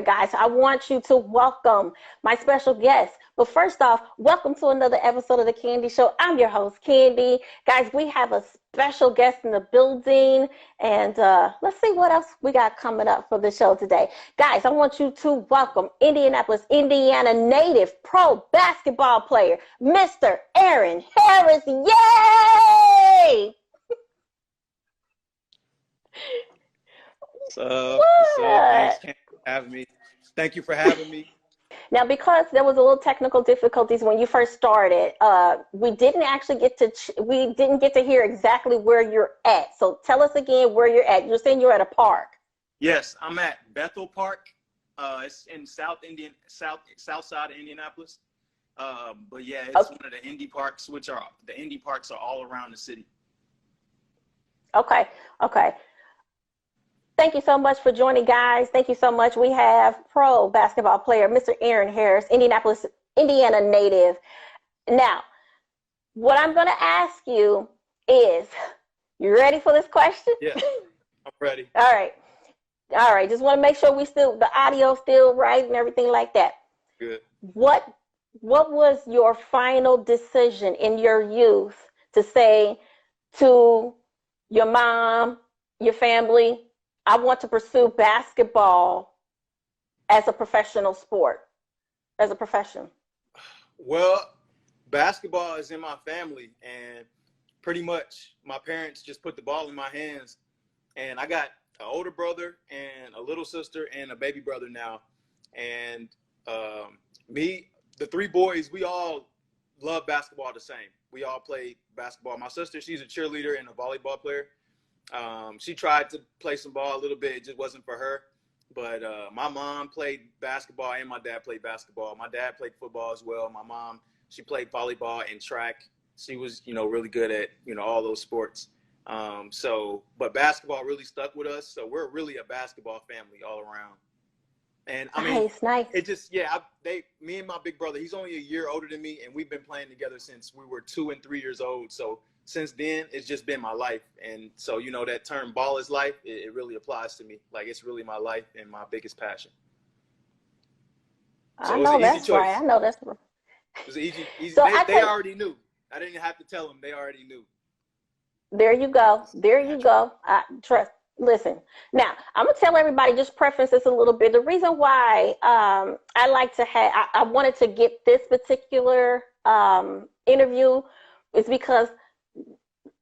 guys. I want you to welcome my special guest. But first off, welcome to another episode of The Candy Show. I'm your host, Candy. Guys, we have a special guest in the building. And let's see what else we got coming up for the show today. Guys, I want you to welcome Indianapolis, Indiana native pro basketball player, Mr. Eron Harris. Yay! What's up? What's up? Thanks for having me. Thank you for having me. Now, because there was a little technical difficulties when you first started, we didn't get to hear exactly where you're at. So tell us again where you're at. You're saying you're at a park. Yes, I'm at Bethel Park. It's in south side of Indianapolis. But yeah, it's one of the indie parks, the indie parks are all around the city. Okay. Thank you so much for joining, guys. Thank you so much. We have pro basketball player, Mr. Eron Harris, Indianapolis, Indiana native. Now, what I'm going to ask you is, you ready for this question? Yeah, I'm ready. All right. Just want to make sure the audio still right and everything like that. Good. What was your final decision in your youth to say to your mom, your family, I want to pursue basketball as a professional sport, as a profession? Well, basketball is in my family, and pretty much my parents just put the ball in my hands. And I got an older brother and a little sister and a baby brother now. And the three boys, we all love basketball the same. We all play basketball. My sister, she's a cheerleader and a volleyball player. She tried to play some ball a little bit. It just wasn't for her. But my mom played basketball and my dad played basketball. My dad played football as well. My mom, she played volleyball and track. She was, really good at, all those sports. But basketball really stuck with us. So we're really a basketball family all around. And I mean, nice. It just, me and my big brother, he's only a year older than me, and we've been playing together since we were 2 and 3 years old. So since then, it's just been my life. And so, that term ball is life, it really applies to me. Like, it's really my life and my biggest passion. So I know that's right. I know that's right. It was easy. So they already knew. I didn't have to tell them. They already knew. There you go. Listen, now I'm going to tell everybody, just preference this a little bit. The reason why I wanted to get this particular interview is because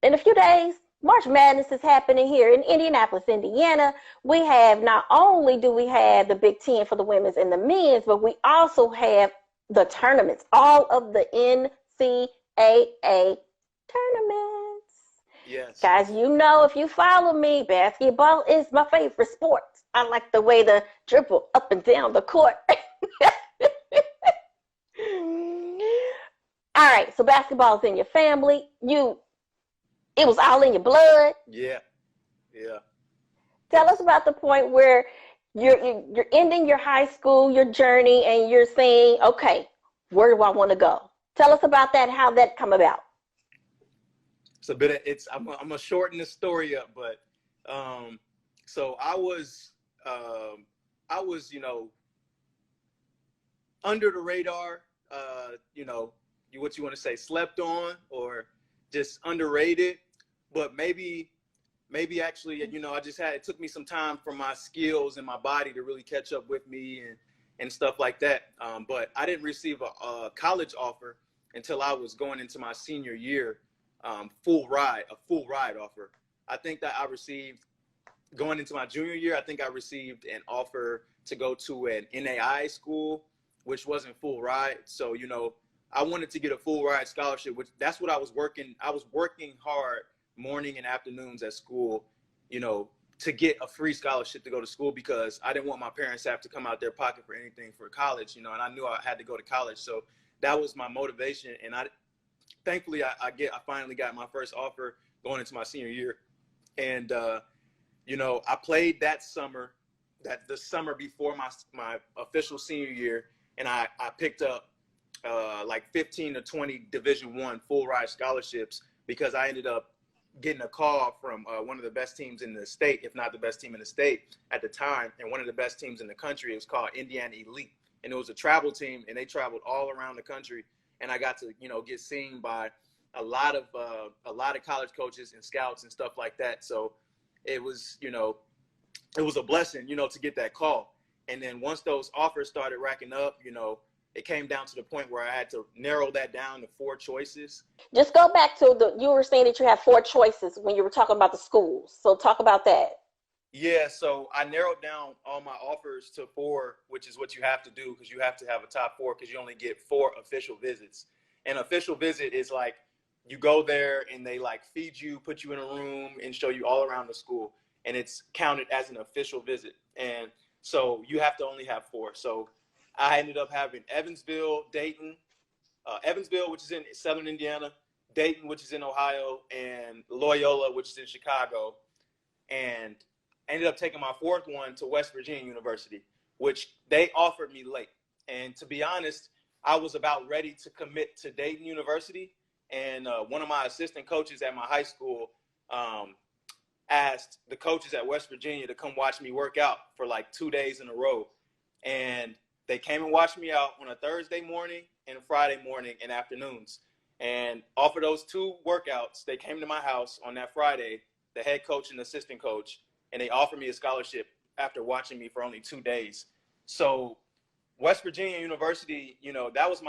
in a few days, March Madness is happening here in Indianapolis, Indiana. We have, not only do we have the Big Ten for the women's and the men's, but we also have the tournaments, all of the NCAA tournaments. Yes. Guys, if you follow me, basketball is my favorite sport. I like the way the dribble up and down the court. All right, so basketball's in your family. It was all in your blood. Yeah. Tell us about the point where you're ending your high school, your journey, and you're saying, okay, where do I want to go? Tell us about that, how that come about. It's a bit of, I'm gonna shorten the story up, but so I was under the radar, what you want to say, slept on or just underrated, but maybe actually, it took me some time for my skills and my body to really catch up with me and stuff like that. But I didn't receive a college offer until I was going into my senior year, a full ride offer. I think that I received, going into my junior year, I think I received an offer to go to an NAI school, which wasn't full ride. So, I wanted to get a full ride scholarship, which that's what I was working. I was working hard morning and afternoons at school, to get a free scholarship to go to school, because I didn't want my parents to have to come out their pocket for anything for college, and I knew I had to go to college. So that was my motivation. And thankfully I finally got my first offer going into my senior year. And, I played that summer, the summer before my official senior year. And I picked up like 15 to 20 Division I full ride scholarships, because I ended up getting a call from one of the best teams in the state, if not the best team in the state at the time, and one of the best teams in the country. It was called Indiana Elite, and it was a travel team, and they traveled all around the country. And I got to, get seen by a lot of college coaches and scouts and stuff like that. So it was, it was a blessing, to get that call. And then once those offers started racking up, it came down to the point where I had to narrow that down to 4 choices. Just go back to you were saying that you have 4 choices when you were talking about the schools. So talk about that. Yeah, so I narrowed down all my offers to 4, which is what you have to do, because you have to have a top 4, because you only get 4 official visits. An official visit is like you go there and they like feed you, put you in a room, and show you all around the school, and it's counted as an official visit. And so you have to only have 4. So I ended up having Evansville, Dayton, Evansville, which is in Southern Indiana, Dayton, which is in Ohio, and Loyola, which is in Chicago. And I ended up taking my 4th one to West Virginia University, which they offered me late. And to be honest, I was about ready to commit to Dayton University. And one of my assistant coaches at my high school asked the coaches at West Virginia to come watch me work out for like 2 days in a row. And they came and watched me out on a Thursday morning and a Friday morning and afternoons. And off of those 2 workouts, they came to my house on that Friday, the head coach and assistant coach, and they offered me a scholarship after watching me for only 2 days. So West Virginia University, that was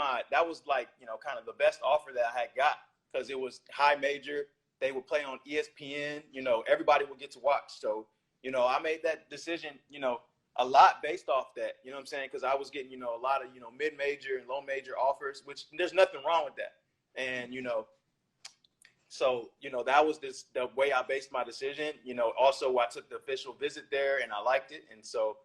like, kind of the best offer that I had got, because it was high major. They would play on ESPN, everybody would get to watch. So, I made that decision, a lot based off that, you know what I'm saying? Because I was getting, a lot of, mid-major and low-major offers, which there's nothing wrong with that. And, so, that was the way I based my decision. Also I took the official visit there and I liked it. And so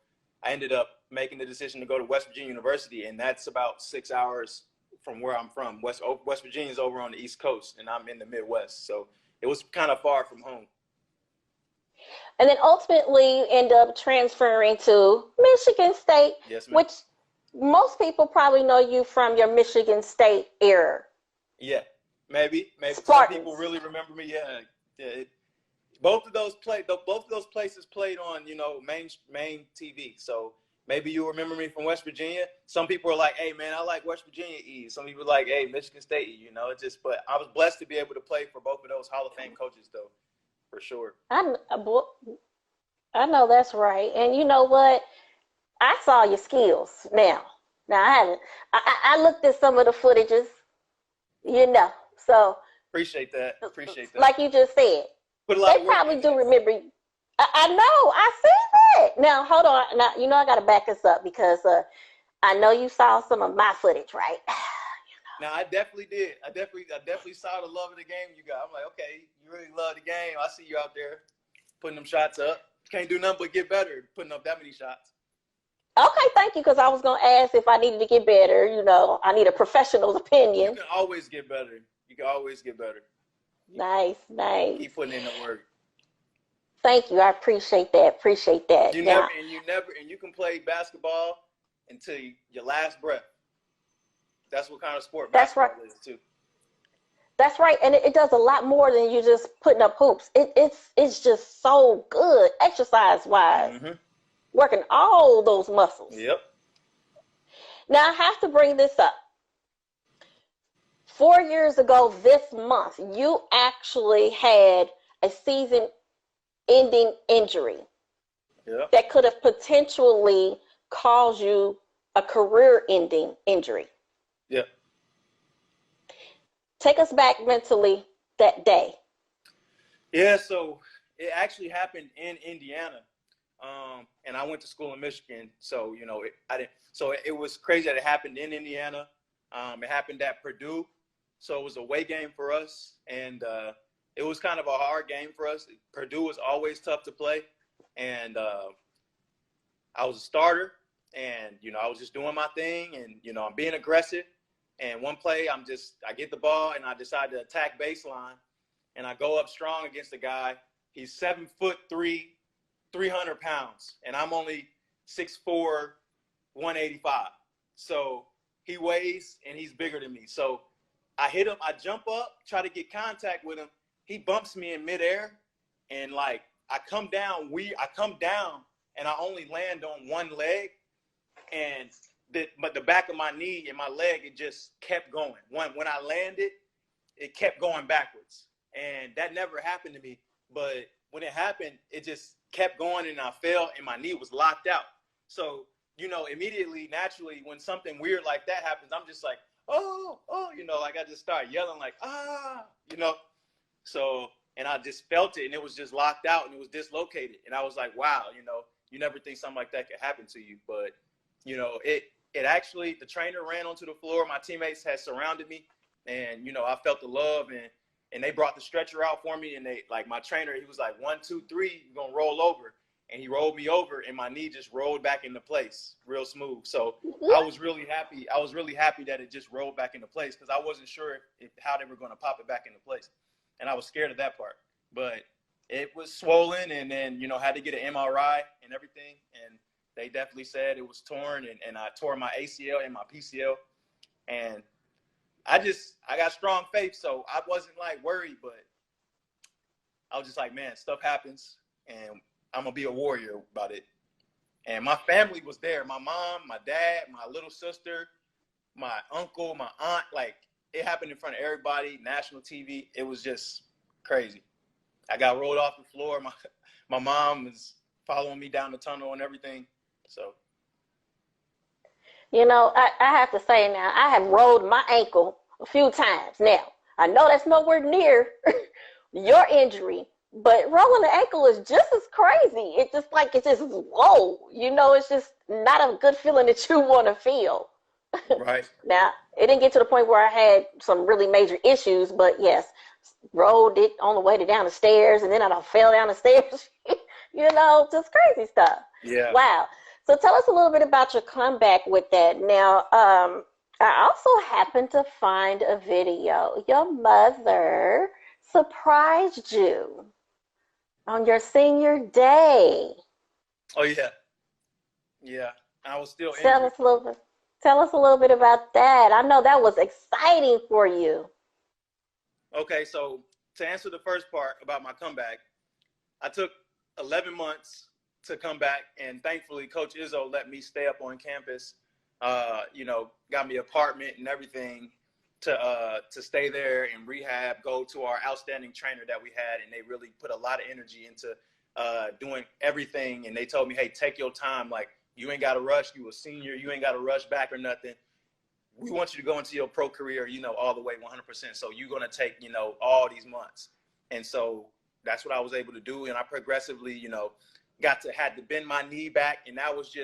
I ended up making the decision to go to West Virginia University, and that's about 6 hours from where I'm from. West Virginia is over on the East Coast, and I'm in the Midwest. So it was kind of far from home. And then ultimately you end up transferring to Michigan State, yes, which most people probably know you from your Michigan State era. Yeah, maybe. Spartans. Some people really remember me. Yeah. Both of those places played on, main TV. So maybe you remember me from West Virginia. Some people are like, "Hey, man, I like West Virginia E." Some people are like, "Hey, Michigan State E." But I was blessed to be able to play for both of those Hall of Fame coaches, though. For sure. I know that's right. And you know what? I saw your skills now. Now I haven't. I looked at some of the footages, So appreciate that. Like you just said, they probably do remember you. I know. I see that. Now hold on. Now I got to back this up, because I know you saw some of my footage, right? Now I definitely did. I definitely saw the love of the game you got. I'm like, okay, you really love the game. I see you out there putting them shots up. Can't do nothing but get better putting up that many shots. Okay, thank you, because I was going to ask if I needed to get better. I need a professional's opinion. You can always get better. Nice. Keep putting in the work. Thank you. I appreciate that. You can play basketball until your last breath. That's what kind of sport basketball is too. That's right, and it does a lot more than you just putting up hoops. It's just so good exercise-wise, working all those muscles. Yep. Now I have to bring this up. 4 years ago this month, you actually had a season-ending injury that could have potentially caused you a career-ending injury. Yeah. Take us back mentally that day. Yeah, so it actually happened in Indiana, and I went to school in Michigan. So it was crazy that it happened in Indiana. It happened at Purdue, so it was a away game for us, and it was kind of a hard game for us. Purdue was always tough to play, and I was a starter, and I was just doing my thing, and I'm being aggressive. And one play, I get the ball and I decide to attack baseline, and I go up strong against the guy. He's 7'3", 300 pounds, and I'm only 6'4", 185. So he weighs and he's bigger than me. So I hit him. I jump up, try to get contact with him. he bumps me in midair, and like I come down and I only land on one leg, and but the back of my knee and my leg, it just kept going. When I landed, it kept going backwards, and that never happened to me. But when it happened, it just kept going, and I fell, and my knee was locked out. So, immediately, naturally, when something weird like that happens, I'm just like, oh, like I just start yelling like, So, and I just felt it, and it was just locked out, and it was dislocated. And I was like, wow, you never think something like that could happen to you. But, it actually, the trainer ran onto the floor. My teammates had surrounded me, and, I felt the love, and they brought the stretcher out for me. And they, like, my trainer, he was like, 1, 2, 3, you're going to roll over. And he rolled me over, and my knee just rolled back into place real smooth. So I was really happy. I was really happy that it just rolled back into place, because I wasn't sure how they were going to pop it back into place. And I was scared of that part. But it was swollen, and then, had to get an MRI and everything. And they definitely said it was torn, and I tore my ACL and my PCL. And I got strong faith, so I wasn't like worried, but I was just like, man, stuff happens, and I'm gonna be a warrior about it. And my family was there. My mom, my dad, my little sister, my uncle, my aunt. Like, it happened in front of everybody, national TV. It was just crazy. I got rolled off the floor. My mom was following me down the tunnel and everything. So, I have to say now, I have rolled my ankle a few times. Now, I know that's nowhere near your injury, but rolling the ankle is just as crazy. It's just whoa, it's just not a good feeling that you want to feel. right. Now, it didn't get to the point where I had some really major issues, but yes, rolled it on the way down the stairs, and then I fell down the stairs, just crazy stuff. Yeah. Wow. So tell us a little bit about your comeback with that. Now, I also happened to find a video. Your mother surprised you on your senior day. Oh, yeah. Yeah. I was still Tell injured. us a little bit about that. I know that was exciting for you. Okay, so to answer the first part about my comeback, I took 11 months to come back, and thankfully Coach Izzo let me stay up on campus, got me an apartment and everything to stay there and rehab, go to our outstanding trainer that we had, and they really put a lot of energy into doing everything. And they told me, hey, take your time. Like, you ain't got to rush. You a senior. You ain't got to rush back or nothing. We want you to go into your pro career, all the way 100%. So you're going to take, all these months. And so that's what I was able to do. And I progressively, had to bend my knee back. And that was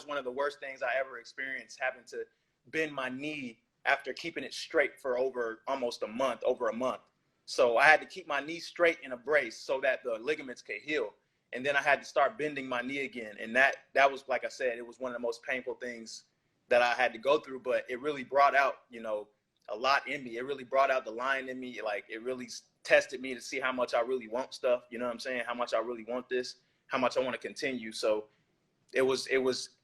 one of the worst things I ever experienced, having to bend my knee after keeping it straight for over a month. So I had to keep my knee straight in a brace so that the ligaments could heal. And then I had to start bending my knee again. And that was, like I said, it was one of the most painful things that I had to go through, but it really brought out, a lot in me. It really brought out the lion in me. Like, it really tested me to see how much I really want stuff. You know what I'm saying? How much I really want this, how much I want to continue. So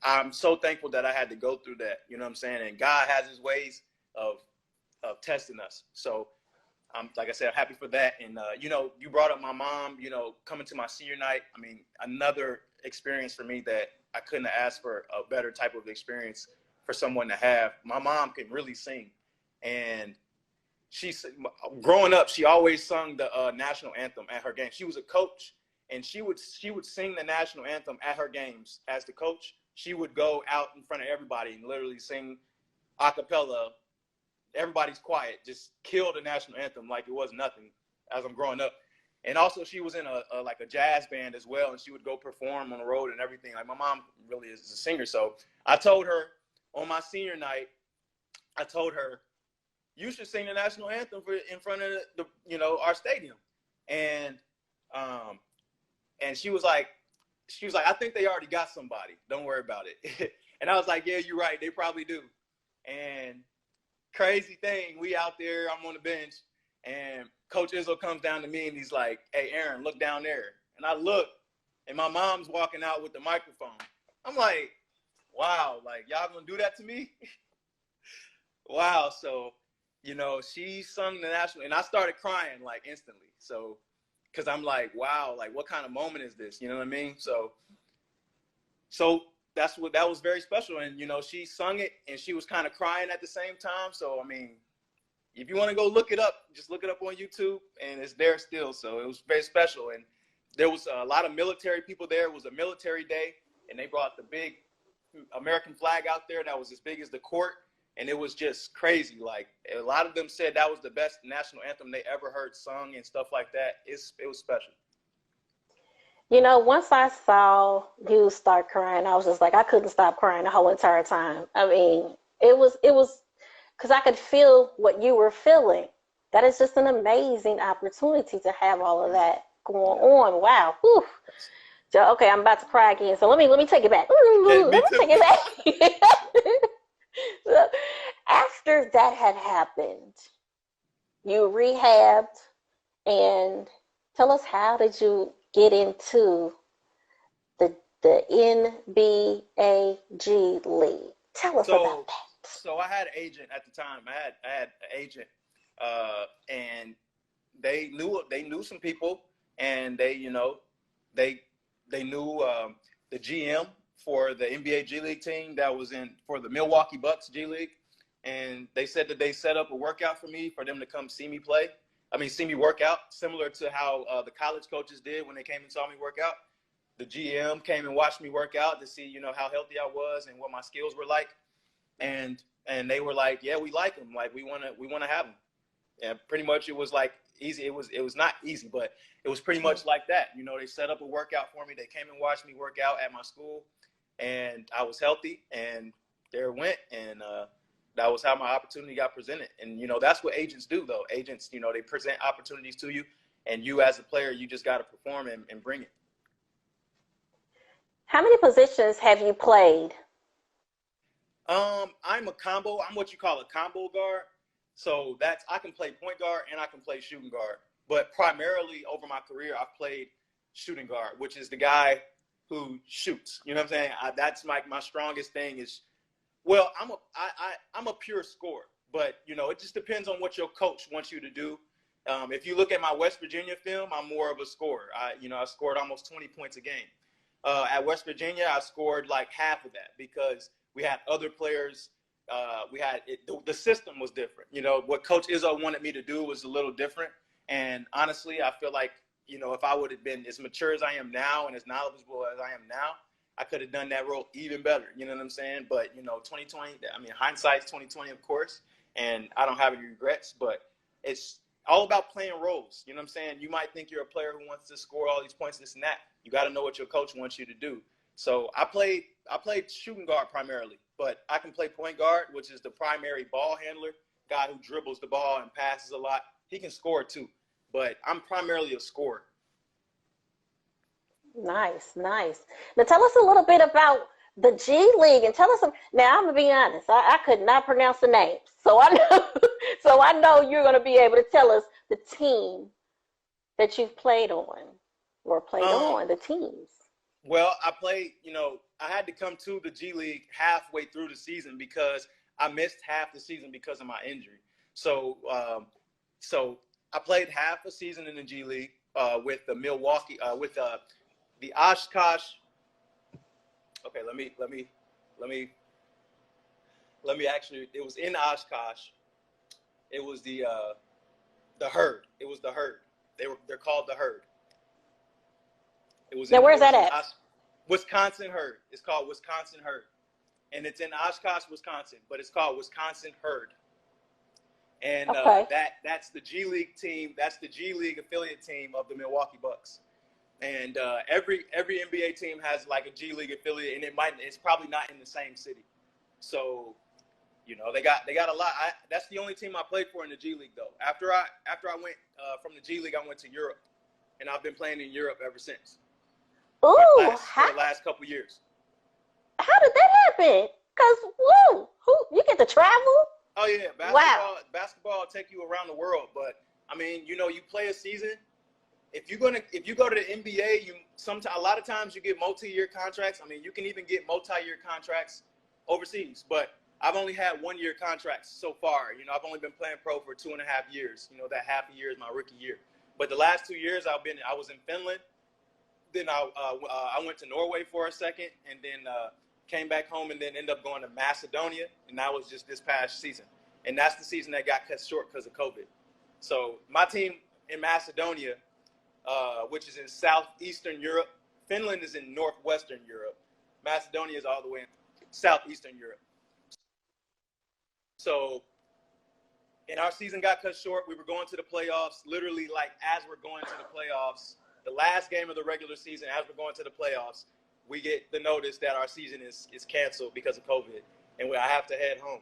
I'm so thankful that I had to go through that. You know what I'm saying? And God has his ways of testing us. So like I said, I'm happy for that. And, you brought up my mom, coming to my senior night. I mean, another experience for me that I couldn't have asked for a better type of experience for someone to have. My mom can really sing. And growing up, she always sung the national anthem at her games. She was a coach, and she would sing the national anthem at her games as the coach. She would go out in front of everybody and literally sing a cappella. Everybody's quiet, just kill the national anthem like it was nothing as I'm growing up. And also, she was in a jazz band as well, and she would go perform on the road and everything. Like, my mom really is a singer. So I told her on my senior night, you should sing the national anthem in front of our stadium. And she was like, I think they already got somebody. Don't worry about it. And I was like, yeah, you're right. They probably do. And crazy thing, we out there, I'm on the bench, and Coach Izzo comes down to me and he's like, hey, Eron, look down there. And I look, and my mom's walking out with the microphone. I'm like, wow, like, y'all gonna do that to me? Wow. So, she sung the national, and I started crying like instantly. So, because I'm like, wow, like what kind of moment is this? You know what I mean? So that was very special. And she sung it, and she was kind of crying at the same time. So I mean, if you want to go look it up, just look it up on YouTube, and it's there still. So it was very special. And there was a lot of military people there. It was a military day, and they brought the big American flag out there that was as big as the court. And it was just crazy. Like, a lot of them said that was the best national anthem they ever heard sung and stuff like that. It was special. Once I saw you start crying, I was just like, I couldn't stop crying the whole entire time. I mean, it was because I could feel what you were feeling. That is just an amazing opportunity to have all of that going on. Wow. Whew. So, okay, I'm about to cry again. So let me take it back. Hey, Let me me too. take it back. So, after that had happened, you rehabbed, and tell us, how did you get into the NBA League? Tell us about So, that. so I had an agent at the time. I had an agent, and they knew some people, and they knew the GM for the NBA G League team that was in for the Milwaukee Bucks G League, and they said that they set up a workout for me for them to come see me play. I mean, see me work out, similar to how the college coaches did when they came and saw me work out. The GM came and watched me work out to see, how healthy I was and what my skills were like, and they were like, yeah, we like him, like we want to have him. And pretty much it was like easy. It was not easy, but it was pretty much like that. They set up a workout for me. They came and watched me work out at my school, and I was healthy, and there it went. And that was how my opportunity got presented. And, that's what agents do, though. Agents, they present opportunities to you, and you as a player, you just got to perform and bring it. How many positions have you played? I'm what you call a combo guard. So I can play point guard and I can play shooting guard. But primarily over my career, I've played shooting guard, which is the guy who shoots. You know what I'm saying? That's my strongest thing is, well, I'm a pure scorer, but it just depends on what your coach wants you to do. If you look at my West Virginia film, I'm more of a scorer. I scored almost 20 points a game. At West Virginia, I scored like half of that because we had other players. The system was different. What Coach Izzo wanted me to do was a little different. And honestly, I feel like, if I would have been as mature as I am now and as knowledgeable as I am now, I could have done that role even better. You know what I'm saying? But, 2020, I mean, hindsight's 2020, of course, and I don't have any regrets, but it's all about playing roles. You know what I'm saying? You might think you're a player who wants to score all these points, this and that. You got to know what your coach wants you to do. So I played shooting guard primarily, but I can play point guard, which is the primary ball handler, guy who dribbles the ball and passes a lot. He can score too, but I'm primarily a scorer. Nice, nice. Now tell us a little bit about the G League, and tell us some. Now I'm gonna be honest, I could not pronounce the names, so I know, so I know you're gonna be able to tell us the team that you've played on or played on the teams. Well, I played, I had to come to the G League halfway through the season because I missed half the season because of my injury. So, so I played half a season in the G League with the Milwaukee, with the Oshkosh. Okay, let me actually. It was in Oshkosh. It was the Herd. It was the Herd. They're called the Herd. It was Now, where's that at? Wisconsin Herd. It's called Wisconsin Herd, and it's in Oshkosh, Wisconsin, but it's called Wisconsin Herd. And Okay. that's the G League team. That's the G League affiliate team of the Milwaukee Bucks. And every NBA team has like a G League affiliate, and it's probably not in the same city. So, they got a lot. That's the only team I played for in the G League, though. After I went from the G League, I went to Europe, and I've been playing in Europe ever since. Ooh, For the last couple years. How did that happen? Cause you get to travel? Oh yeah, basketball will take you around the world. But I mean, you play a season. If you go to the NBA, a lot of times you get multi-year contracts. I mean, you can even get multi-year contracts overseas. But I've only had 1-year contracts so far. You know, I've only been playing pro for 2.5 years. You know, that half a year is my rookie year. But the last 2 years I was in Finland. Then I went to Norway for a second, and then came back home, and then ended up going to Macedonia, and that was just this past season. And that's the season that got cut short because of COVID. So my team in Macedonia, which is in southeastern Europe, Finland is in northwestern Europe, Macedonia is all the way in southeastern Europe. So, and our season got cut short. We were going to the playoffs, literally like as we're going to the playoffs, the last game of the regular season, as we're going to the playoffs, we get the notice that our season is canceled because of COVID, and I have to head home.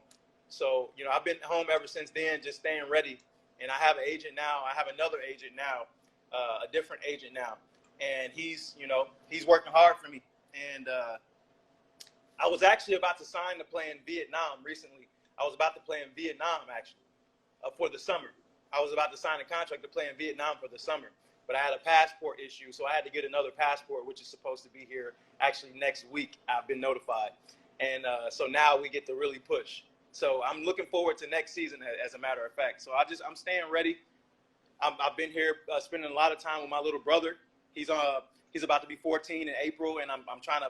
So, you know, I've been home ever since then, just staying ready. And I have an agent now. I have another agent now, a different agent now. And he's working hard for me. And I was actually about to sign to play in Vietnam recently. I was about to play in Vietnam, actually, for the summer. I was about to sign a contract to play in Vietnam for the summer. But I had a passport issue, so I had to get another passport, which is supposed to be here actually next week. I've been notified. And so now we get to really push. So I'm looking forward to next season, as a matter of fact. So I'm staying ready. I've been here spending a lot of time with my little brother. He's about to be 14 in April, and I'm trying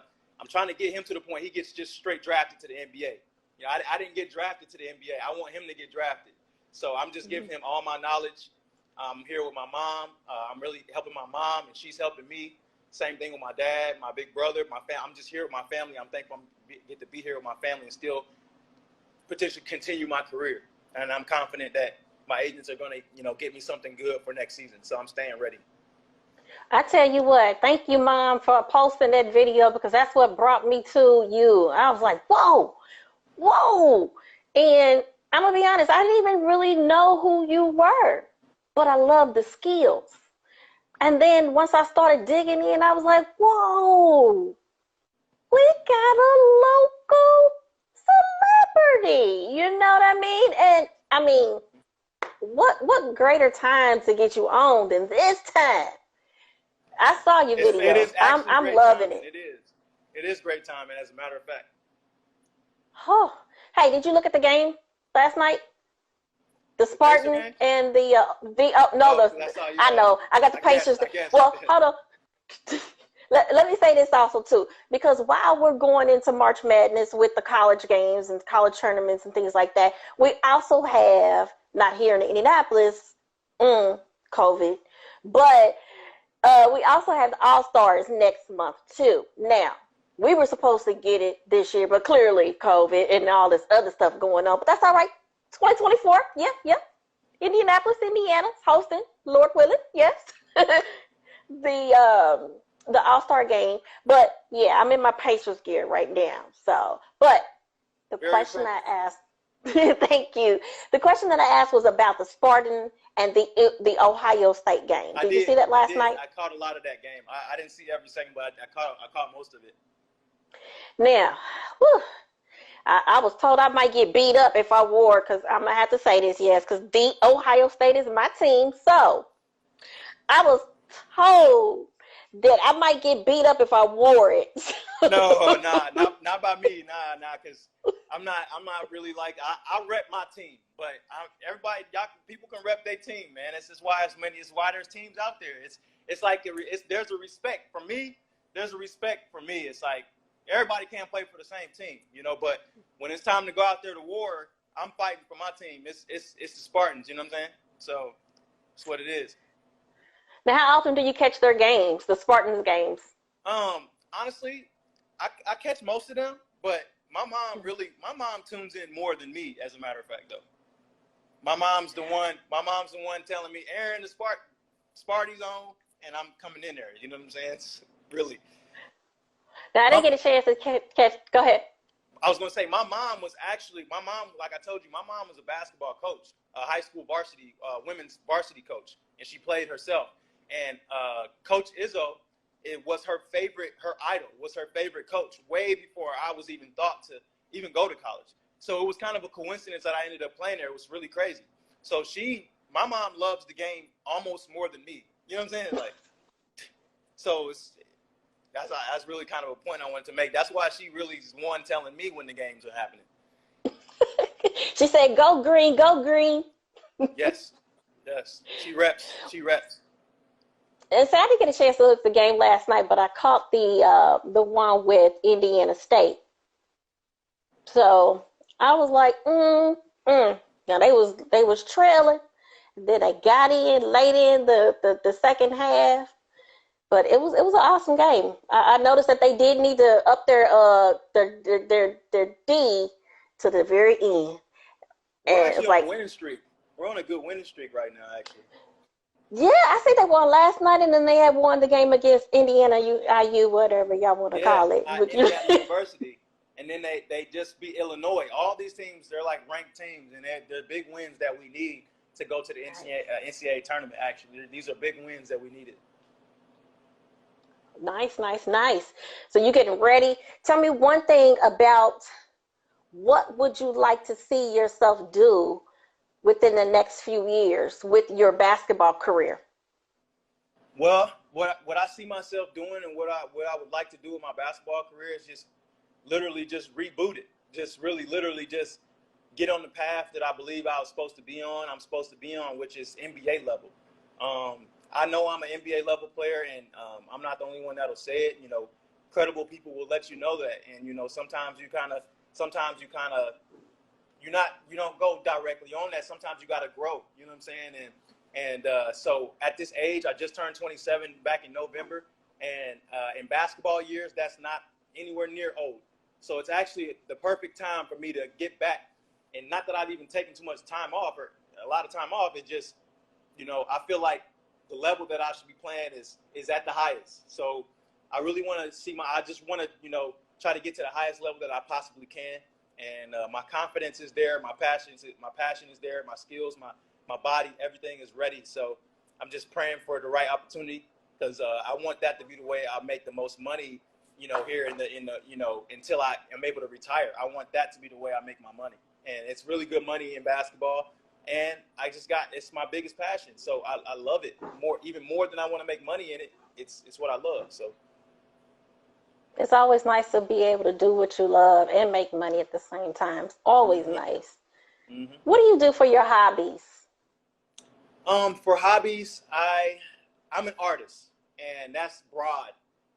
to get him to the point he gets just straight drafted to the NBA. You know, I didn't get drafted to the NBA. I want him to get drafted. So I'm just giving him all my knowledge. I'm here with my mom. I'm really helping my mom, and she's helping me. Same thing with my dad, my big brother, my family. I'm just here with my family. I'm thankful I get to be here with my family and still potentially continue my career. And I'm confident that my agents are going to, you know, get me something good for next season. So I'm staying ready. I tell you what, thank you, Mom, for posting that video, because that's what brought me to you. I was like, whoa. And I'm going to be honest, I didn't even really know who you were, but I love the skills. And then once I started digging in, I was like, whoa, we got a local celebrity. You know what I mean? And I mean, what greater time to get you on than this time? I saw your video. It is I'm loving it. It is great timing, as a matter of fact. Oh, hey, did you look at the game last night? The Spartan and I know. I got the Pacers. Well, hold on. Let me say this also, too, because while we're going into March Madness with the college games and college tournaments and things like that, we also have, not here in Indianapolis, COVID, but we also have the All-Stars next month, too. Now, we were supposed to get it this year, but clearly COVID and all this other stuff going on, but that's all right. 2024, yeah. Indianapolis, Indiana, hosting, Lord willing, yes. The All-Star game. But yeah, I'm in my Pacers gear right now. So, but the question I asked, thank you. The question that I asked was about the Spartan and the Ohio State game. Did you see that last night? I caught a lot of that game. I didn't see every second, but I caught most of it. Now, I was told I might get beat up if I wore, because I'm going to have to say this, yes, because the Ohio State is my team. So I was told that I might get beat up if I wore it. No, not by me. Nah, because I'm not really like, I rep my team, but people can rep their team, man. It's why there's teams out there. It's like there's a respect for me. There's a respect for me. It's like, everybody can't play for the same team, you know, but when it's time to go out there to war, I'm fighting for my team. It's the Spartans, you know what I'm saying? So that's what it is. Now, how often do you catch their games, the Spartans games? Honestly, I catch most of them, but my mom tunes in more than me, as a matter of fact, though. My mom's the one telling me, Eron, the Sparty's on, and I'm coming in there, you know what I'm saying? It's really. Now, I didn't get a chance to catch. Go ahead. I was going to say, like I told you, my mom was a basketball coach, a high school varsity, women's varsity coach, and she played herself. And Coach Izzo, it was her idol, was her favorite coach way before I was even thought to even go to college. So it was kind of a coincidence that I ended up playing there. It was really crazy. So my mom loves the game almost more than me. You know what I'm saying? Like, so that's really kind of a point I wanted to make. That's why she really is one telling me when the games are happening. She said, "Go green, go green." Yes, yes. She reps. She reps. And so I didn't get a chance to look at the game last night, but I caught the one with Indiana State. So I was like, Now they was trailing. Then they got in late in the second half. But it was an awesome game. I noticed that they did need to up their D to the very end. We're And actually it's on a like, winning streak. We're on a good winning streak right now, actually. yeah, I see they won last night, and then they had won the game against Indiana, IU, whatever y'all want to Yeah, call it. But Indiana University, and then they just beat Illinois. All these teams, they're like ranked teams, and they're big wins that we need to go to the NCAA tournament. Actually, these are big wins that we needed. Nice, nice, nice. So you getting ready. Tell me one thing about what would you like to see yourself do within the next few years with your basketball career? Well, what I see myself doing, and what I would like to do with my basketball career is just literally just reboot it. Just really, literally, just get on the path that I believe I was supposed to be on. I'm supposed to be on, which is NBA level. I know I'm an NBA level player, and I'm not the only one that'll say it. You know, credible people will let you know that, and you know, sometimes you kind of, you don't go directly on that. Sometimes you got to grow. You know what I'm saying? And so at this age, I just turned 27 back in November, and in basketball years, that's not anywhere near old. So it's actually the perfect time for me to get back. And not that I've even taken too much time off or a lot of time off. It just, you know, I feel like the level that I should be playing is at the highest. So I really want to I just want to, you know, try to get to the highest level that I possibly can. And my confidence is there. My passion is there. My skills, my body, everything is ready. So I'm just praying for the right opportunity, because I want that to be the way I make the most money, you know, here in the, you know, until I am able to retire. I want that to be the way I make my money. And it's really good money in basketball. And it's my biggest passion. So I love it even more than I want to make money in it. It's what I love. So It's always nice to be able to do what you love and make money at the same time. It's always nice. mm-hmm. What do you do for your hobbies? For hobbies, I'm an artist, and that's broad.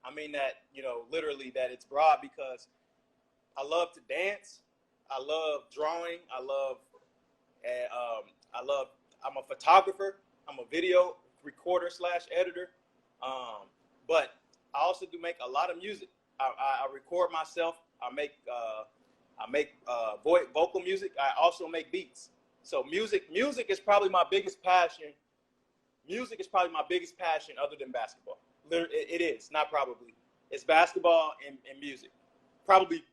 I mean that, you know, literally that it's broad, because I love to dance. I love drawing. I'm a photographer. I'm a video recorder / editor. But I also do make a lot of music. I record myself. I make vocal music. I also make beats. So music is probably my biggest passion. Music is probably my biggest passion other than basketball. It is, not probably. It's basketball and music. Probably,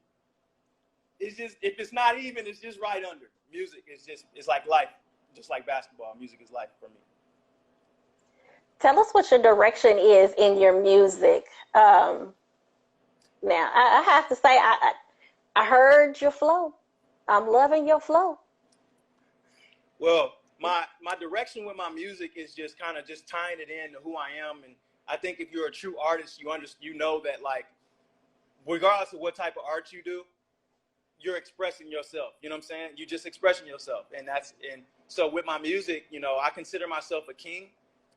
it's just, if it's not even, it's just right under. Music is it's like life. Just like basketball, music is life for me. Tell us what your direction is in your music. Now, I have to say, I heard your flow. I'm loving your flow. Well, my direction with my music is just kind of just tying it into who I am. And I think if you're a true artist, you know that, like, regardless of what type of art you do, you're expressing yourself. You know what I'm saying? You're just expressing yourself. And so with my music, you know, I consider myself a king.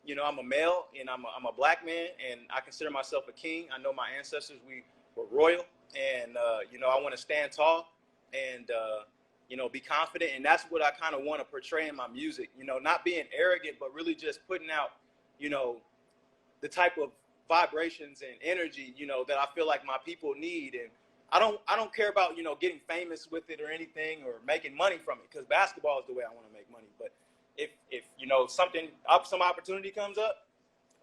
You know, I'm a male, and I'm a black man, and I consider myself a king. I know my ancestors, we were royal, and you know, I want to stand tall and you know, be confident, and that's what I kind of want to portray in my music. You know, not being arrogant, but really just putting out, you know, the type of vibrations and energy, you know, that I feel like my people need. And I don't care about, you know, getting famous with it or anything, or making money from it, because basketball is the way I want to make money. But if you know, some opportunity comes up,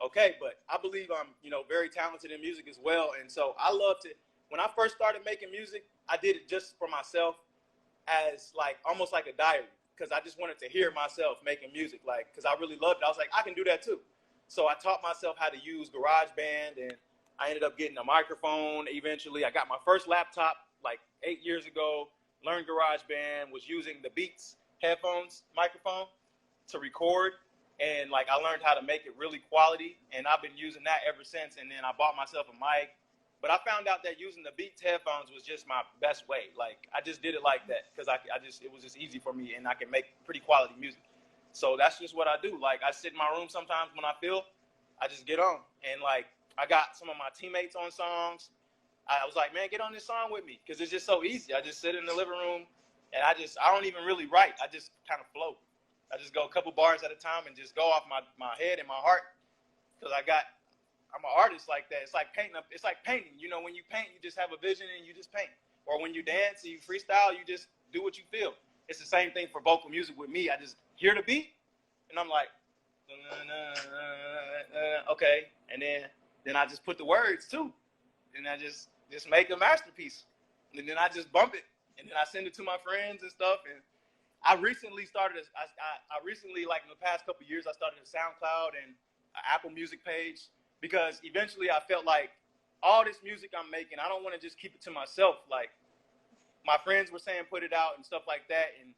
okay. But I believe I'm, you know, very talented in music as well. And so I love to, when I first started making music, I did it just for myself, as like almost like a diary, because I just wanted to hear myself making music, like, because I really loved it. I was like, I can do that too. So I taught myself how to use GarageBand, and I ended up getting a microphone eventually. I got my first laptop like 8 years ago, learned GarageBand, was using the Beats headphones microphone to record, and like I learned how to make it really quality, and I've been using that ever since. And then I bought myself a mic But I found out that using the Beats headphones was just my best way. Like, I just did it like that because it was just easy for me, and I can make pretty quality music. So that's just what I do. Like, I sit in my room sometimes when I feel, I just get on. And, like, I got some of my teammates on songs. I was like, man, get on this song with me because it's just so easy. I just sit in the living room, and I don't even really write. I just kind of float. I just go a couple bars at a time and just go off my head and my heart because I'm an artist like that. It's like painting. You know, when you paint, you just have a vision and you just paint. Or when you dance and you freestyle, you just do what you feel. It's the same thing for vocal music with me. I just hear the beat, and I'm like, okay. And then I just put the words too. And I just make a masterpiece. And then I just bump it. And then I send it to my friends and stuff. And I recently like in the past couple of years, I started a SoundCloud and an Apple Music page because eventually I felt like all this music I'm making, I don't want to just keep it to myself. Like, my friends were saying put it out and stuff like that. And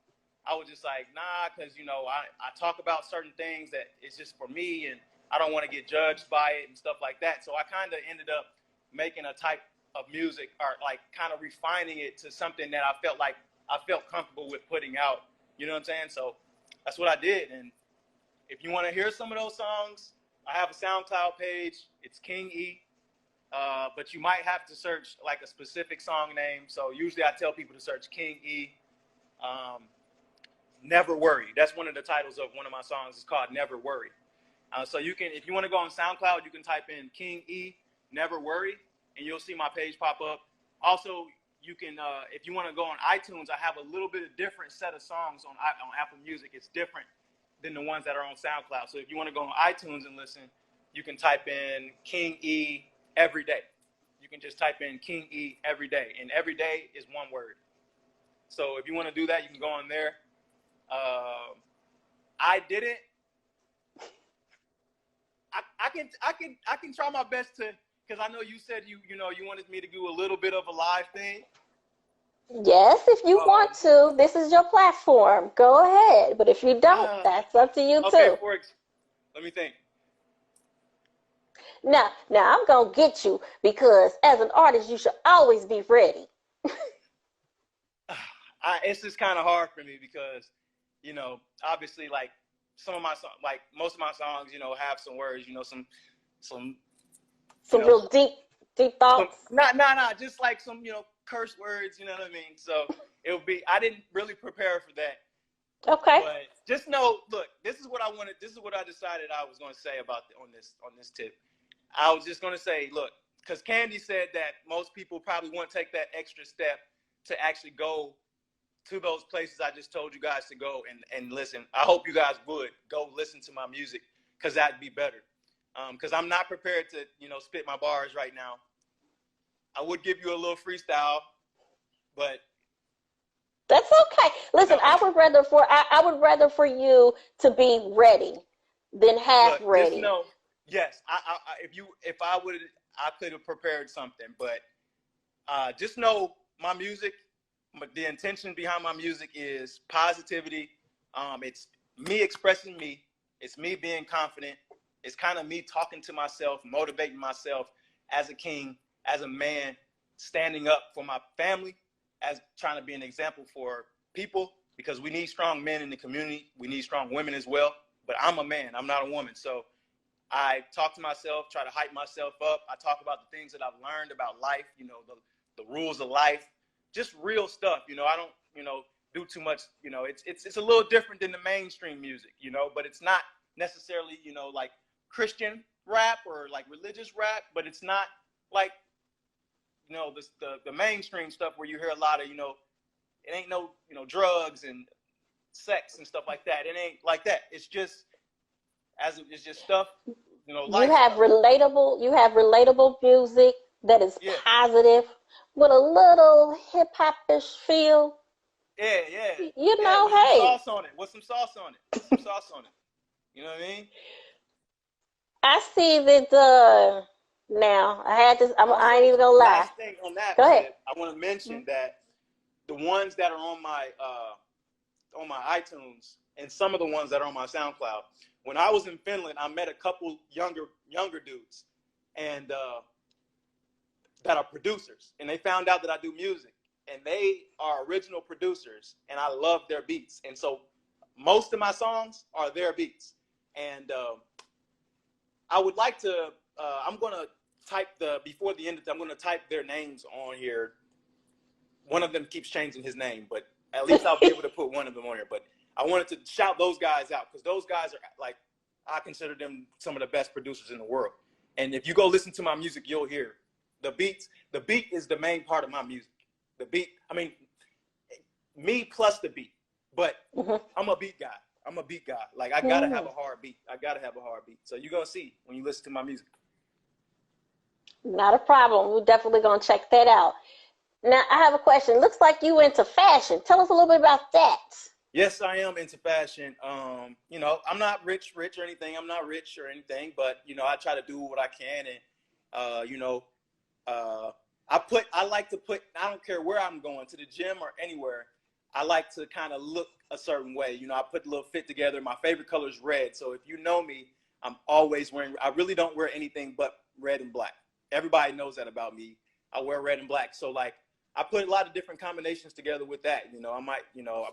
I was just like, nah, because, you know, I talk about certain things that it's just for me and I don't want to get judged by it and stuff like that. So I kind of ended up making a type of music or like kind of refining it to something that I felt comfortable with putting out. You know what I'm saying? So that's what I did. And if you want to hear some of those songs, I have a SoundCloud page. It's King E. But you might have to search like a specific song name. So usually I tell people to search King E. Never Worry. That's one of the titles of one of my songs. It's called Never Worry. So you can, if you want to go on SoundCloud, you can type in King E, Never Worry, and you'll see my page pop up. Also, you can, if you want to go on iTunes, I have a little bit of different set of songs on Apple Music. It's different than the ones that are on SoundCloud. So if you want to go on iTunes and listen, you can type in King E Every Day. You can just type in King E Every Day, and every day is one word. So if you want to do that, you can go on there. I didn't. I can try my best to, because I know you said you wanted me to do a little bit of a live thing. Yes, if you want to, this is your platform. Go ahead. But if you don't, that's up to you too. Let me think. Now I'm gonna get you because as an artist, you should always be ready. It's just kind of hard for me because, you know, obviously, like some of my songs, like most of my songs, you know, have some words, you know, some real deep thoughts. Not just like some, you know, curse words, you know what I mean? So I didn't really prepare for that. Okay. But just know, look, this is what I decided I was going to say about on this tip. I was just going to say, look, because Candy said that most people probably won't take that extra step to actually go to those places I just told you guys to go and listen. I hope you guys would go listen to my music because that'd be better. Because I'm not prepared to, you know, spit my bars right now. I would give you a little freestyle, but that's okay. Listen, I would rather for you to be ready than half ready. Just know, yes, I could have prepared something, but just know my music. But the intention behind my music is positivity. It's me expressing me. It's me being confident. It's kind of me talking to myself, motivating myself as a king, as a man, standing up for my family, as trying to be an example for people, because we need strong men in the community. We need strong women as well. But I'm a man. I'm not a woman. So I talk to myself, try to hype myself up. I talk about the things that I've learned about life, you know, the rules of life. Just real stuff, you know. I don't, you know, do too much, you know. It's a little different than the mainstream music, you know, but it's not necessarily, you know, like Christian rap or like religious rap, but it's not like, you know, the mainstream stuff where you hear a lot of, you know, it ain't no, you know, drugs and sex and stuff like that. It ain't like that. It's just it's just stuff, you know. You have relatable music that is positive with a little hip hop-ish feel. Yeah. You know, with some sauce on it. With some sauce on it. You know what I mean? I see that. Now I had this. I ain't even gonna lie. Last thing on that. Go ahead. I want to mention that the ones that are on my iTunes and some of the ones that are on my SoundCloud. When I was in Finland, I met a couple younger dudes, and that are producers, and they found out that I do music, and they are original producers, and I love their beats. And so most of my songs are their beats. And I would like to, I'm going to type before the end of I'm going to type their names on here. One of them keeps changing his name, but at least I'll be able to put one of them on here. But I wanted to shout those guys out, because those guys are like, I consider them some of the best producers in the world. And if you go listen to my music, you'll hear the beats. The beat is the main part of my music. The beat, I mean, me plus the beat. But I'm a beat guy. I'm a beat guy. Like, I gotta have a hard beat. I gotta have a hard beat. So you're gonna see when you listen to my music. Not a problem. We're definitely gonna check that out. Now, I have a question. Looks like you into fashion. Tell us a little bit about that. Yes, I am into fashion. You know, I'm not rich or anything. I'm not rich or anything, but you know, I try to do what I can, and you know, I like to put. I don't care where I'm going, to the gym or anywhere. I like to kind of look a certain way. You know, I put a little fit together. My favorite color is red. So if you know me, I'm always wearing. I really don't wear anything but red and black. Everybody knows that about me. I wear red and black. So like, I put a lot of different combinations together with that. You know, I might, you know,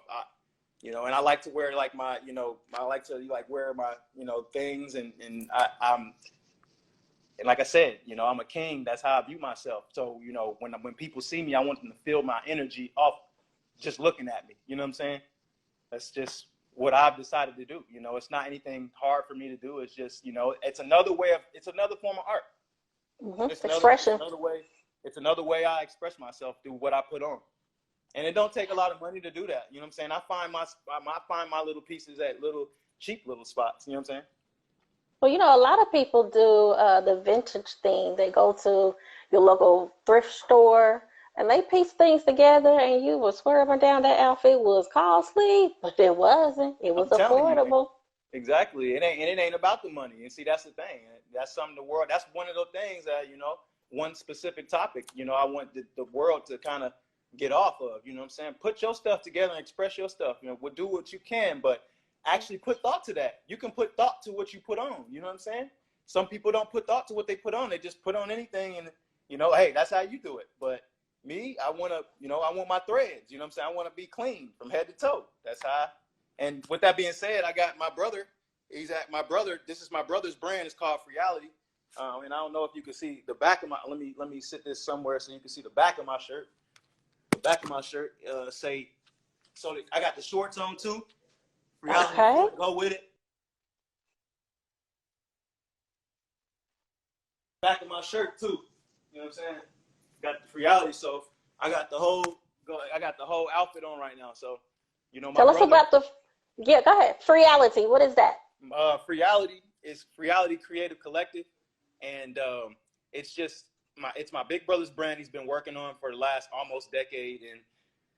you know, and I like to wear like my, you know, I like to like wear my, you know, things, and I'm, and like I said, you know, I'm a king. That's how I view myself. So, you know, when people see me, I want them to feel my energy off just looking at me. You know what I'm saying? That's just what I've decided to do. You know, it's not anything hard for me to do. It's just, you know, it's another form of art. It's Expression. It's another way I express myself through what I put on. And it don't take a lot of money to do that. You know what I'm saying? I find my little pieces at little cheap little spots. You know what I'm saying? Well, you know, a lot of people do the vintage thing. They go to your local thrift store and they piece things together, and you were swerving down that outfit was costly, but it wasn't. It was I'm telling you, affordable. exactly. It ain't about the money. And see, that's the thing. That's something the world. That's one of the things that, you know, one specific topic. You know, I want the world to kind of get off of. You know what I'm saying? Put your stuff together and express your stuff. You know, we'll do what you can, but actually put thought to that. You can put thought to what you put on. You know what I'm saying? Some people don't put thought to what they put on. They just put on anything, and you know, hey, that's how you do it. But me, I want to, you know, I want my threads. You know what I'm saying? I want to be clean from head to toe. That's how. And with that being said, I got my brother. This is my brother's brand. It's called Reality. And I don't know if you can see the back of my. Let me sit this somewhere so you can see the back of my shirt. The back of my shirt say. So I got the shorts on too. Reality, Okay. go with it. Back of my shirt too. You know what I'm saying? Got the Reality. So I got the whole outfit on right now. So, you know, Tell us about the. Yeah, go ahead. Reality. What is that? Reality is Reality Creative Collective, and it's my big brother's brand. He's been working on for the last almost decade,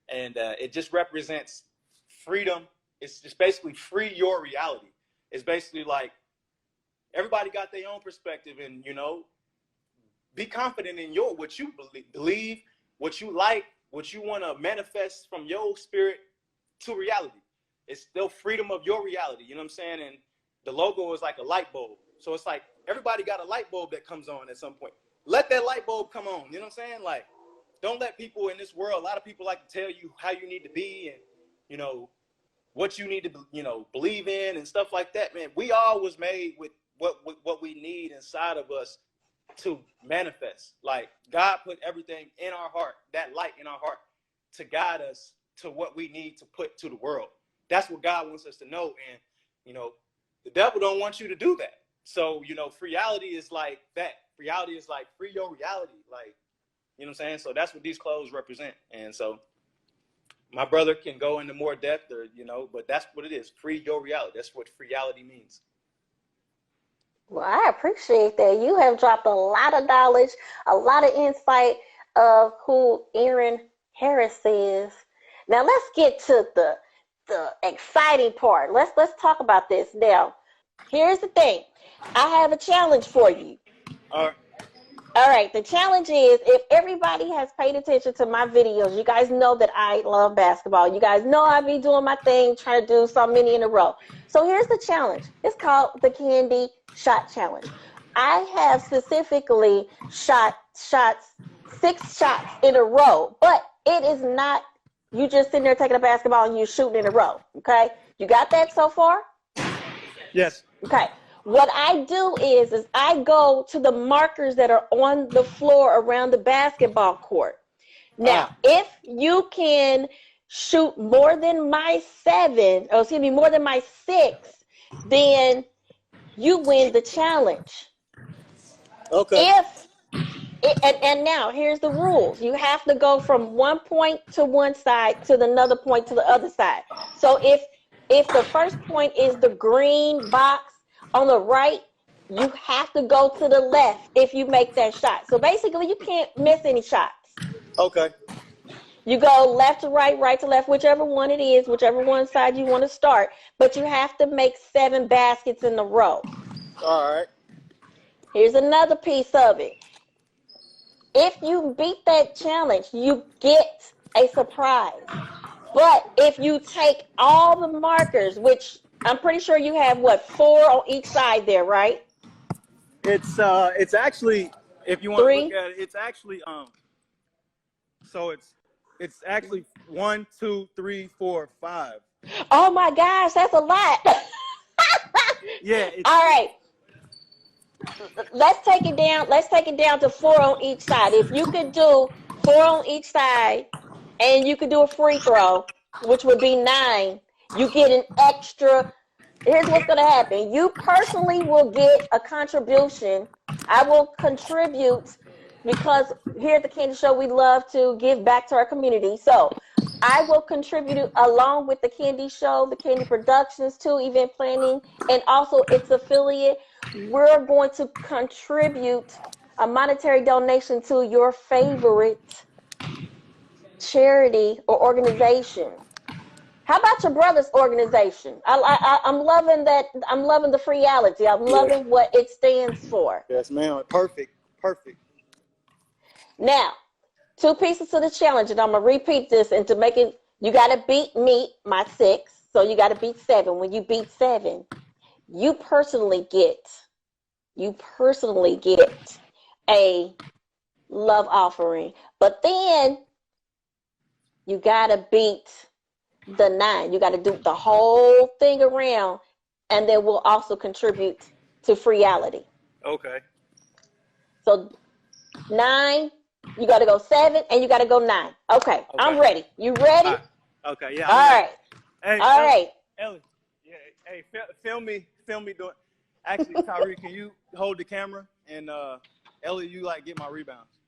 and it just represents freedom. It's just basically free your reality. It's basically like everybody got their own perspective, and you know, be confident in what you believe, what you like, what you want to manifest from your spirit to reality. It's still freedom of your reality. You know what I'm saying? And the logo is like a light bulb. So it's like everybody got a light bulb that comes on at some point. Let that light bulb come on. You know what I'm saying? Like, don't let people in this world, a lot of people like to tell you how you need to be and, you know, what you need to, you know, believe in and stuff like that, man. We all was made with what we need inside of us to manifest. Like, God put everything in our heart, that light in our heart, to guide us to what we need to put to the world. That's what God wants us to know. And, you know, the devil don't want you to do that. So, you know, Reality is like that. Reality is like free your reality. Like, you know what I'm saying? So that's what these clothes represent. And so my brother can go into more depth, or, you know, but that's what it is. Free your reality. That's what Reality means. Well, I appreciate that. You have dropped a lot of knowledge, a lot of insight of who Eron Harris is. Now let's get to the exciting part. Let's talk about this. Now, here's the thing. I have a challenge for you. All right. All right, the challenge is, if everybody has paid attention to my videos, you guys know that I love basketball. You guys know I be doing my thing, trying to do so many in a row. So here's the challenge. It's called the Candy Shot Challenge. I have specifically shot shots 6 shots in a row, but it is not you just sitting there taking a basketball and you're shooting in a row. Okay, you got that so far? Yes. Okay. What I do is I go to the markers that are on the floor around the basketball court. Now, if you can shoot more than my 7, or excuse me, more than my 6, then you win the challenge. Okay. And now here's the rules. You have to go from one point to one side to another point to the other side. So if the first point is the green box on the right, you have to go to the left if you make that shot. So basically you can't miss any shots. Okay. You go left to right, right to left, whichever one it is, whichever one side you want to start. But you have to make 7 baskets in a row. All right. Here's another piece of it. If you beat that challenge, you get a surprise. But if you take all the markers, which I'm pretty sure you have, 4 on each side there, right? It's actually, if you want 3? to look at it, it's actually so it's actually 1, 2, 3, 4, 5. Oh my gosh, that's a lot. Yeah. All right. Let's take it down. Let's take it down to 4 on each side. If you could do 4 on each side, and you could do a free throw, which would be 9, you get an extra. Here's what's going to happen. You personally will get a contribution. I will contribute because here at the Candy Show, we love to give back to our community. So I will contribute along with the Candy Show, the Candy Productions, to event planning, and also its affiliate. We're going to contribute a monetary donation to your favorite charity or organization. How about your brother's organization? I'm loving that. I'm loving the Freeality. I'm loving what it stands for. Yes, ma'am. Perfect. Now, 2 pieces to the challenge, and I'm going to repeat this. And to make it, you got to beat me, my 6. So you got to beat 7. When you beat 7, you personally get a love offering. But then you got to beat the 9. You got to do the whole thing around, and then we'll also contribute to Freeality. Okay. So 9, you got to go 7, and you got to go 9. Okay, I'm ready. You ready? Right. Okay, yeah. All right. Hey, all right. Ellie, yeah. Hey, film me doing. Actually, Tyree, can you hold the camera and Ellie, you get my rebounds.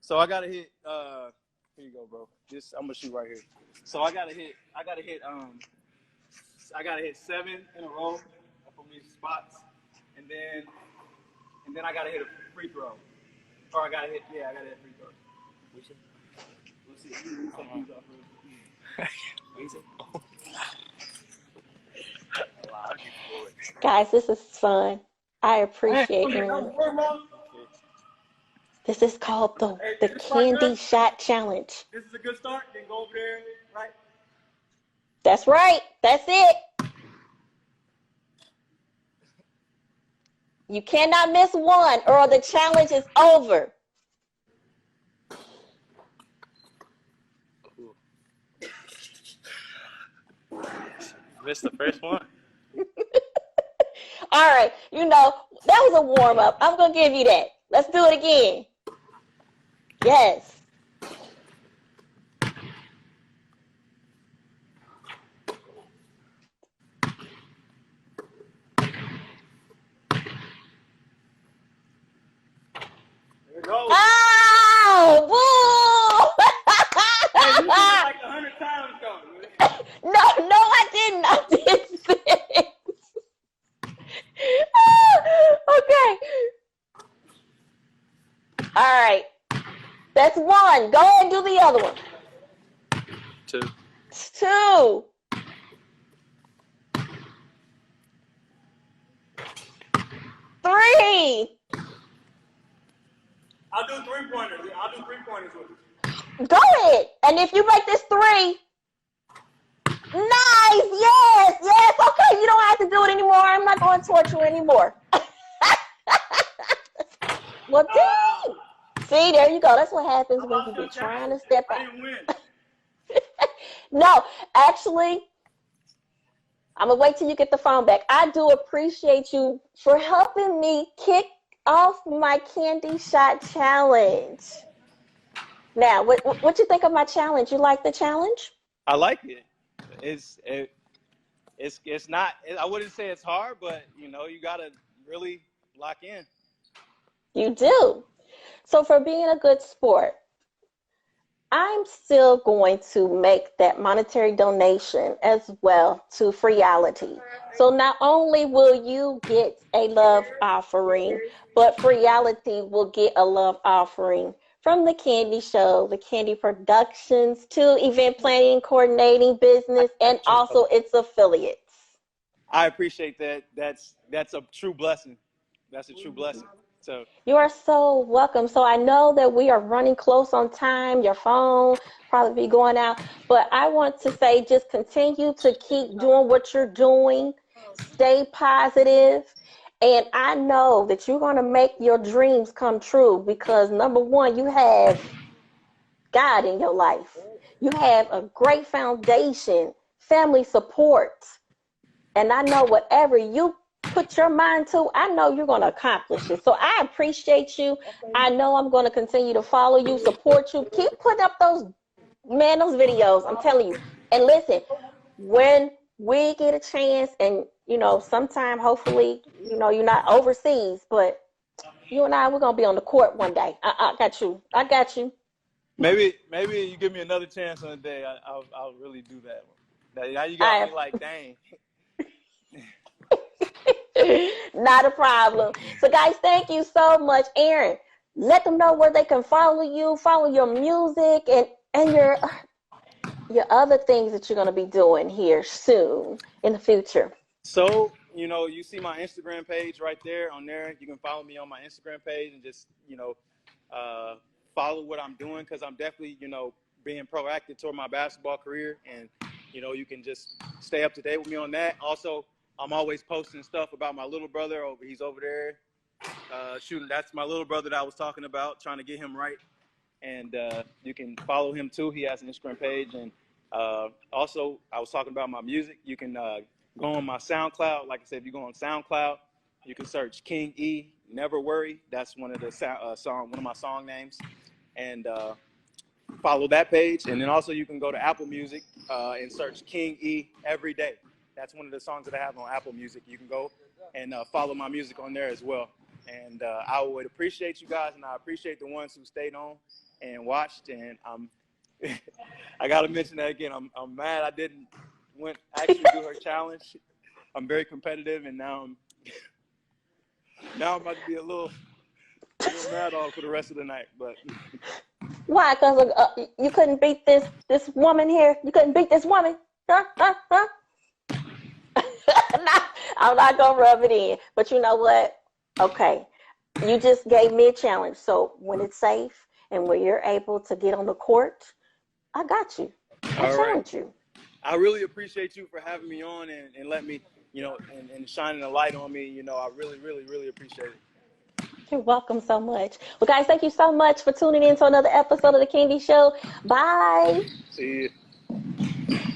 So I gotta hit. Here you go, bro. I'm gonna shoot right here. So I gotta hit 7 in a row from these spots, and then I gotta hit a free throw. Or I gotta hit free throw. Let's see. Guys, this is fun. I appreciate it. This is called the Candy Shot Challenge. This is a good start. Then go over there, right? That's right. That's it. You cannot miss one or the challenge is over. Missed the first one. All right. That was a warm up. I'm going to give you that. Let's do it again. Yes. There it goes. Oh, woo! Hey, you did it like 100 times, though. No, I didn't. I didn't say. Okay. All right. That's 1. Go ahead and do the other one. 2. 2. 3. I'll do 3-pointers. I'll do 3-pointers with you. Go ahead. And if you make this 3, nice. Yes. Okay, you don't have to do it anymore. I'm not going to torture you anymore. Well, dang. See, there you go. That's what happens when you be trying to step out. I didn't win. No, actually, I'm going to wait till you get the phone back. I do appreciate you for helping me kick off my candy shot challenge. Now, what you think of my challenge? You like the challenge? I like it. It's not. I wouldn't say it's hard, but you gotta really lock in. You do. So for being a good sport, I'm still going to make that monetary donation as well to Freeality. So not only will you get a love offering, but Freeality will get a love offering from the Candy Show, the Candy Productions, to event planning, coordinating, business, and also its affiliates. I appreciate that. That's a true blessing. That's a true blessing. So You are so welcome. So I know that we are running close on time. Your phone probably be going out. But I want to say just continue to keep doing what you're doing. Stay positive. And I know that you're going to make your dreams come true because, number one, you have God in your life. You have a great foundation, family support. And I know whatever you put your mind to, I know you're going to accomplish it. So I appreciate you. I know I'm going to continue to follow you, support you. Keep putting up those videos. I'm telling you. And listen, when we get a chance and, sometime hopefully, you're not overseas, but you and we're going to be on the court one day. I got you. I got you. maybe you give me another chance on the day. I'll really do that. Now you got me like, dang. Not a problem. So guys, thank you so much. Eron, let them know where they can follow you, follow your music, and your other things that you're going to be doing here soon in the future. So, you see my Instagram page right there. On there, you can follow me on my Instagram page and just, follow what I'm doing because I'm definitely, being proactive toward my basketball career. And, you can just stay up to date with me on that. Also, I'm always posting stuff about my little brother. He's over there shooting. That's my little brother that I was talking about, trying to get him right. And you can follow him too. He has an Instagram page. And also, I was talking about my music. You can go on my SoundCloud. Like I said, if you go on SoundCloud, you can search King E, Never Worry. That's one of my song names. And follow that page. And then also you can go to Apple Music and search King E Every Day. That's one of the songs that I have on Apple Music. You can go and follow my music on there as well. And I would appreciate you guys, and I appreciate the ones who stayed on and watched. And I got to mention that again. I'm mad I didn't actually do her challenge. I'm very competitive, and now I'm about to be a little mad off for the rest of the night. But why? Because you couldn't beat this woman here. You couldn't beat this woman. Huh? I'm not gonna rub it in. But you know what? Okay, you just gave me a challenge. So when it's safe and when you're able to get on the court, I got you. I challenge you. I really appreciate you for having me on and letting me, and shining a light on me. I really, really, really appreciate it. You're welcome so much. Well, guys, thank you so much for tuning in to another episode of The Candy Show. Bye. See you.